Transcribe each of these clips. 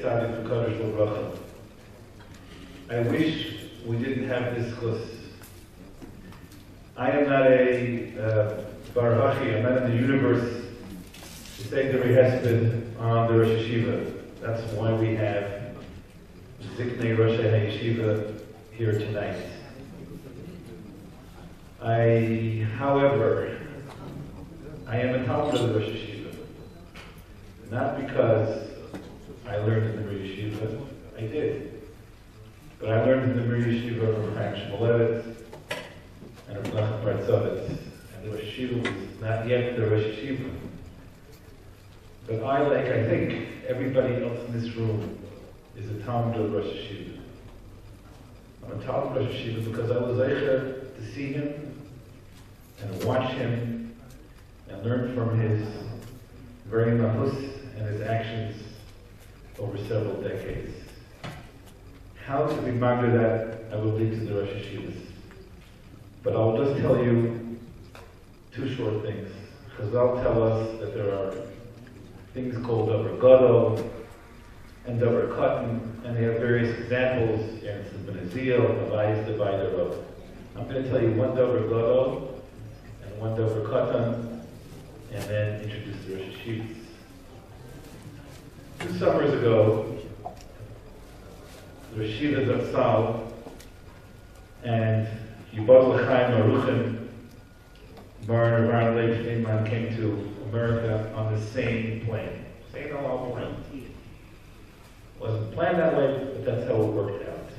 Tzadik V'Kodesh L'Bracha. I wish we didn't have this chus. I am not a Barhachi, I'm not in the universe to say the Rehesped on the Rosh Hashiva. That's why we have Ziknei Rosh Hashiva here tonight. However, I am a Talmud of the Rosh Hashiva. Not because I learned in the Rosh Hashiva, I did. But I learned in the Rosh Hashiva from Frank Shmulevitz and from Nachman Bartzovitz. And the Rosh Hashiva was not yet the Rosh Hashiva. But I think everybody else in this room is a Talmud of Rosh Hashiva. I'm a Talmud of Rosh Hashiva because I was zeicher to see him and watch him and learn from his very mahus and his actions over several decades. How to remember that, I will leave to the Rosh Hashivas. But I'll just tell you two short things. Chazal tell us that there are things called Davar Gadol and Davar Katan, and they have various examples, Ernst Ben Azil, Avayis Divider of. I'm going to tell you one Davar Gadol and one Davar Katan, and then introduce the Rosh Hashivas. 2 summers ago, the Rashiva Zatzal and Yibaz L'chaim Aruchim, Bar and Bar Lev Steinman came to America on the same plane. Same old plane. Wasn't planned that way, but that's how it worked out.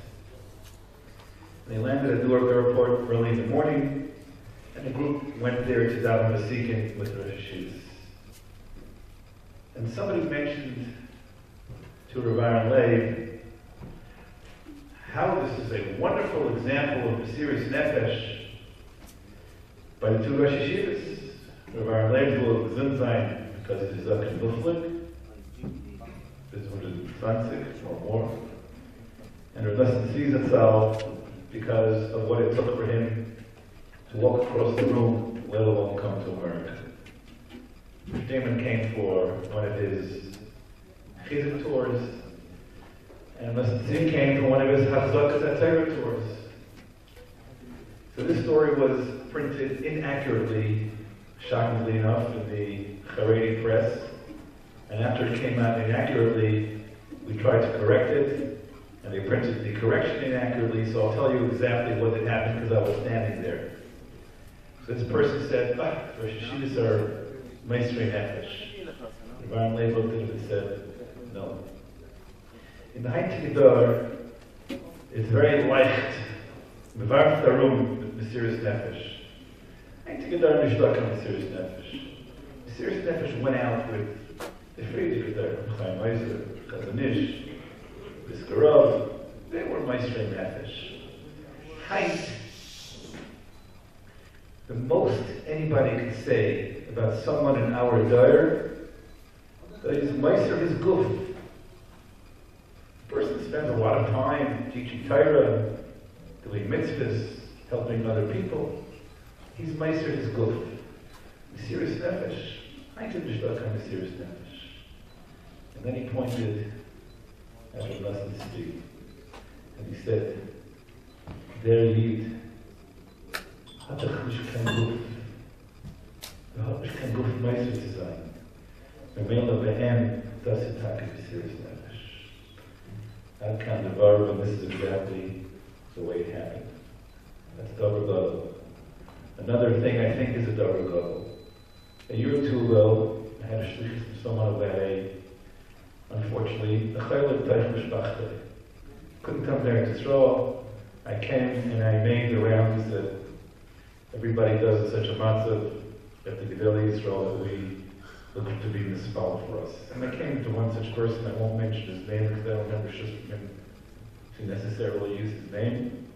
They landed at Newark Airport early in the morning, and the group went there to daven Vasikin with the Rosh Hashivas. And somebody mentioned to Rav Aaron Leib how this is a wonderful example of Mesiras Nefesh by the 2 Rosh Hashivas. Rav Aaron Leib will Zinzain because it is Zaken Buflik, this is 120 or more, and Rav Nosson Tzvi Zatzal because of what it took for him to walk across the room, let alone come to America. Damon came for one of his Chizuk tours, and Nosson Tzvi came for one of his Hachzakas HaTorah tours. So this story was printed inaccurately, shockingly enough, in the Haredi press, and after it came out inaccurately, we tried to correct it, and they printed the correction inaccurately, so I'll tell you exactly what had happened because I was standing there. So this person said, Rosh Hashivas are Meisrei Nefesh. Rav Aaron Leib looked at him and said, no. In the Heintigedar, it's very leicht, Mevarf Darum, Mesiras Nefesh. Heintigedar Nishdaka Mesiras Nefesh. Mesiras Nefesh went out with the Friedigedar, Chaim Eiser, Chazanish, Biskarov. They were Meisrei Nefesh. Heit, the most anybody could say about someone in our dire, that is Meiser his guf. The person spends a lot of time teaching Torah, doing mitzvahs, helping other people. He's Meiser his guf. Mesiras Nefesh. I can just look on Mesiras Nefesh. And then he pointed at Rav Nosson Tzvi, and he said, there Yid, Hatach mish kein guf. Hat mish kein guf Meiser zu sein. Memela be'em, das ist Taka Mesiras Nefesh. Ad kan devar, and this is exactly the way it happened. That's Davar Gadol. Another thing I think is a Davar Gadol. A year or 2 ago, I had a shlichus from someone that unfortunately, a chaylik teich mishpachte. Couldn't come there to Israel. I came and I made the rounds that everybody does in such a matzav at the Gedolei Yisrael that we look to be mispelled for us. And I came to one such person, I won't mention his name because I don't have a shus from him to necessarily use his name.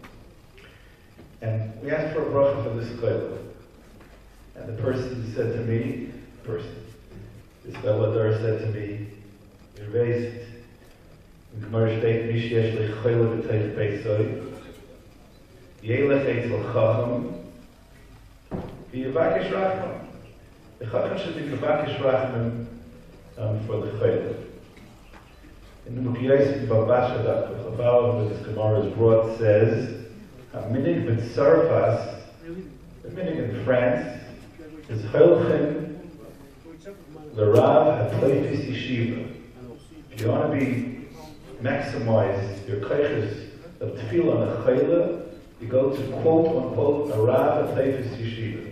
And we asked for a bracha for this chaylik. And the person said to me, this fellow there said to me, you're raised in Gemara Shteit, Mish yesh lechayla b'teich beisoi, yelech eitzel chacham, v'yavakish rachman. The chacham should be yavakish rachman for the chayla. In the Mukiyais Babasha that the Chabal with this Gemara is brought says, Minig B'Tzarfas, the Minig in France, is Cholchin L'Rav HaTleifis Yeshiva. If you want to be maximize your kaiches of tefillah and chayla, you go to quote unquote a Rav HaTleifis Yeshiva.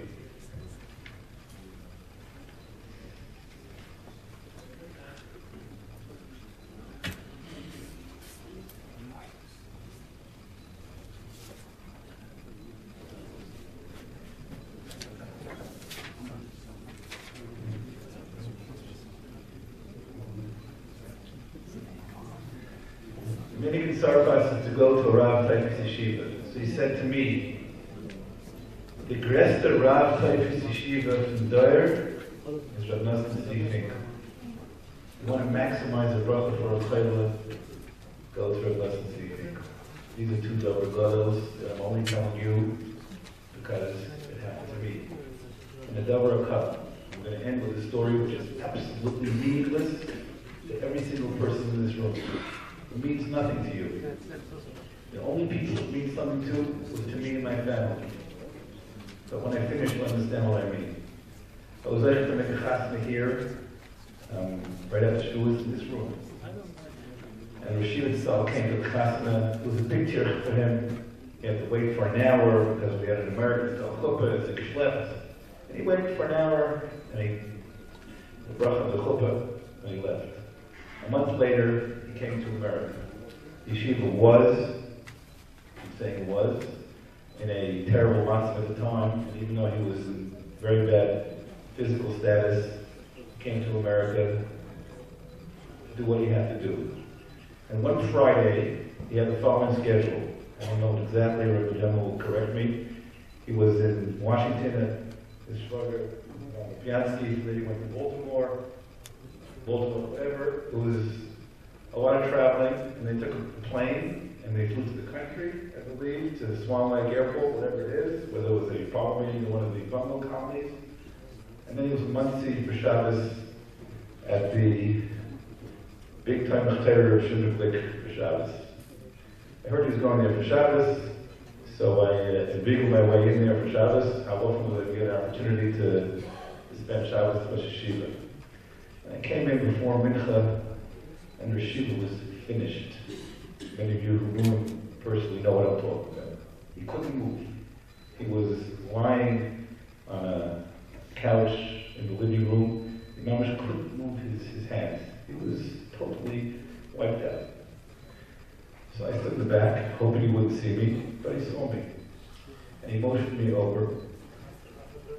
Sarfas is to go to a Rav HaTleifis Yeshiva. So he said to me, the größte Rav HaTleifis Yeshiva from Doyer is Rav Nosson Tzvi Finkel. You want to maximize the bracha for a chayla, go to Rav Nosson Tzvi Finkel. These are two double gadol that I'm only telling you because it happened to me. And the double cup. I'm going to end with a story which is absolutely meaningless to every single person in this room. It means nothing to you. The only people it means something to was to me and my family. But when I finish, you'll understand what I mean. I was able to make a chasna here, right after she was in this room. And Rashiv Tzal came to the chasna. It was a big tirch for him. He had to wait for an hour because we had an American called chuppah, it's a gshlep. And he waited for an hour, and the bracha of the chuppah, and he left. A month later, he came to America. Yeshiva was, I'm saying was, in a terrible matzah at the time, and even though he was in very bad physical status, he came to America to do what he had to do. And one Friday, he had the following schedule. I don't know exactly, Rabbi Yama will correct me. He was in Washington at his shvager, Piansky, then he went to Baltimore, whatever. It was a lot of traveling, and they took a plane, and they flew to the country, I believe, to Swan Lake Airport, whatever it is, whether it was a farm meeting or one of the bungalow colonies. And then he was Muncie for Shabbos at the big time of terror of Shidduchlik for Shabbos. I heard he was going there for Shabbos, so I inveigled my way in there for Shabbos. How often would I get an opportunity to spend Shabbos at Rosh Hashiva? And I came in before Mincha, and Rashiva was finished. Many of you who knew him personally know what I'm talking about. He couldn't move. He was lying on a couch in the living room. The Mamash couldn't move his hands. He was totally wiped out. So I stood in the back, hoping he wouldn't see me, but he saw me. And he motioned me over,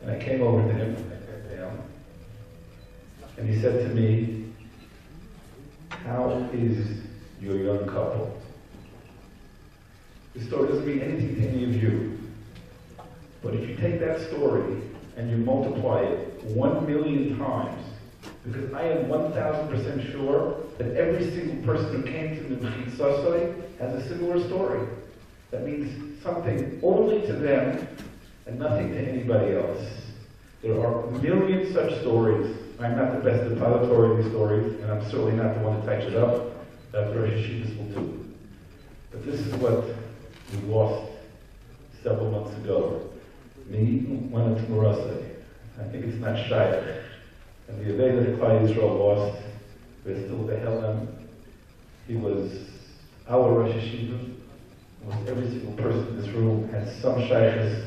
and I came over to him, and I sat down. And he said to me, "How is your young couple?" This story doesn't mean anything to any of you. But if you take that story and you multiply it 1,000,000 times, because I am 1,000% sure that every single person who came to the Mechitzasoi has a similar story. That means something only to them and nothing to anybody else. There are a million such stories. I'm not the best depository of these stories, and I'm certainly not the one to touch it up. That's what Rosh Hashivas will do. But this is what we lost several months ago. Me went into Marasai. I think it's not Shaykh. And the Aveda that Klal Yisrael lost, there's still the Helem. He was our Rosh Hashiva. Almost every single person in this room had some Shaykhs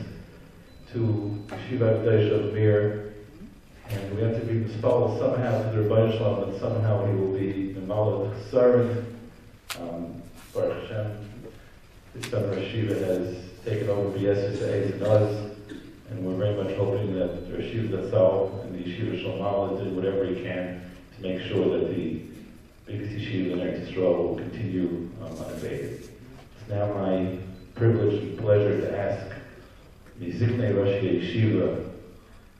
to Yeshiva G'daysh of Mir. And we have to be installed somehow to the Rebbeinu Shalom, and somehow he will be Memaleh Chesarim. Baruch Hashem, his son Rashiva has taken over B'Yesus and us, and we're very much hoping that Rashiva Zatzal and the Yeshiva Shalom did whatever he can to make sure that the biggest yeshiva in Eretz Yisrael will continue unabated. It's now my privilege and pleasure to ask Miziknei Rosh Yeshiva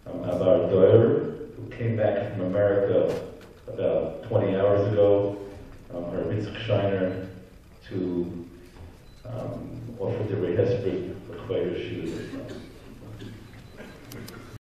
Abar Doyer, who came back from America about 20 hours ago, her Mitzvah Shiner, to offer the Hesped for Chayr Yeshiva.